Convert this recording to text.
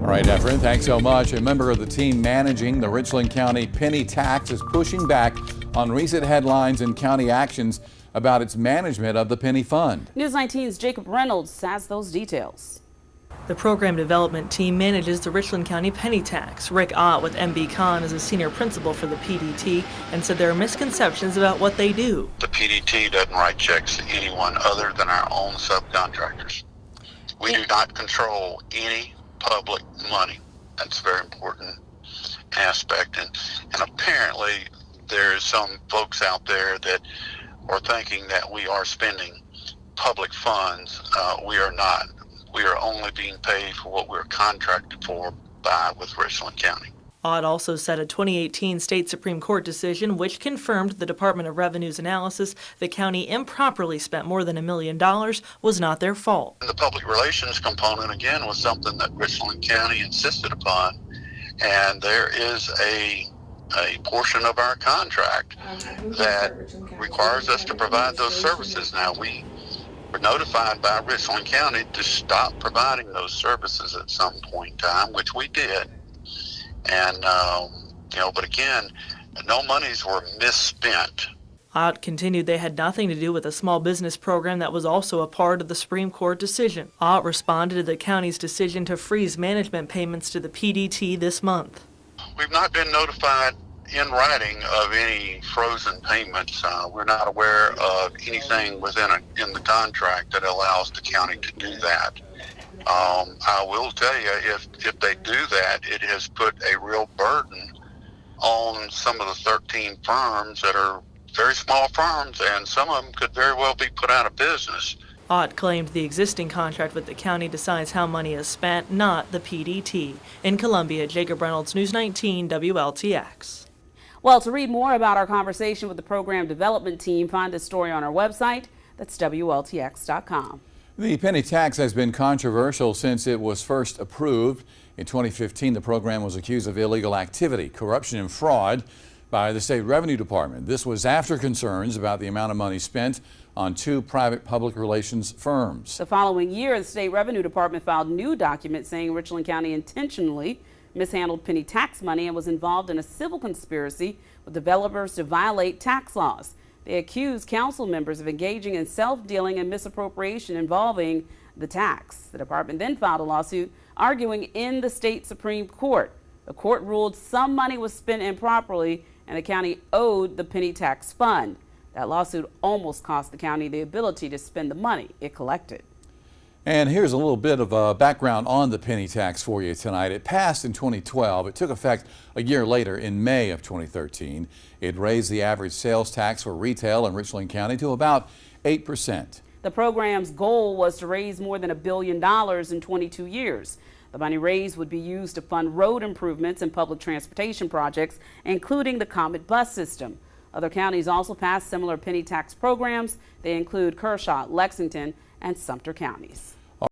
All right, Efren, thanks so much. A member of the team managing the Richland County penny tax is pushing back on recent headlines and county actions about its management of the penny fund. News 19's Jacob Reynolds has those details. The program development team manages the Richland County penny tax. Rick Ott with MB Khan is a senior principal for the PDT and said there are misconceptions about what they do. The PDT doesn't write checks to anyone other than our own subcontractors. We do not control any public money. That's a very important aspect. And apparently there's some folks out there that are thinking that we are spending public funds. We are not. We are only being paid for what we're contracted for with Richland County. Ott also said a 2018 state Supreme Court decision which confirmed the Department of Revenue's analysis the county improperly spent more than $1 million was not their fault. The public relations component, again, was something that Richland County insisted upon, and there is a portion of our contract that requires us to provide those services. Now, we were notified by Richland County to stop providing those services at some point in time, which we did. And, but again, no monies were misspent. Ott continued they had nothing to do with a small business program that was also a part of the Supreme Court decision. Ott responded to the county's decision to freeze management payments to the PDT this month. We've not been notified in writing of any frozen payments. We're not aware of anything in the contract that allows the county to do that. I will tell you, if they do that, it has put a real burden on some of the 13 firms that are very small firms, and some of them could very well be put out of business. Ott claimed the existing contract with the county decides how money is spent, not the PDT. In Columbia, Jacob Reynolds, News 19 WLTX. Well, to read more about our conversation with the program development team, find this story on our website. That's WLTX.com. The penny tax has been controversial since it was first approved. In 2015, the program was accused of illegal activity, corruption, and fraud by the state revenue department. This was after concerns about the amount of money spent on two private public relations firms. The following year, the state revenue department filed new documents saying Richland County intentionally mishandled penny tax money and was involved in a civil conspiracy with developers to violate tax laws. They accused council members of engaging in self-dealing and misappropriation involving the tax. The department then filed a lawsuit arguing in the state Supreme Court. The court ruled some money was spent improperly and the county owed the penny tax fund. That lawsuit almost cost the county the ability to spend the money it collected. And here's a little bit of background on the penny tax for you tonight. It passed in 2012. It took effect a year later in May of 2013. It raised the average sales tax for retail in Richland County to about 8%. The program's goal was to raise more than $1 billion in 22 years. The money raised would be used to fund road improvements and public transportation projects, including the Comet bus system. Other counties also passed similar penny tax programs. They include Kershaw, Lexington, and Sumter counties.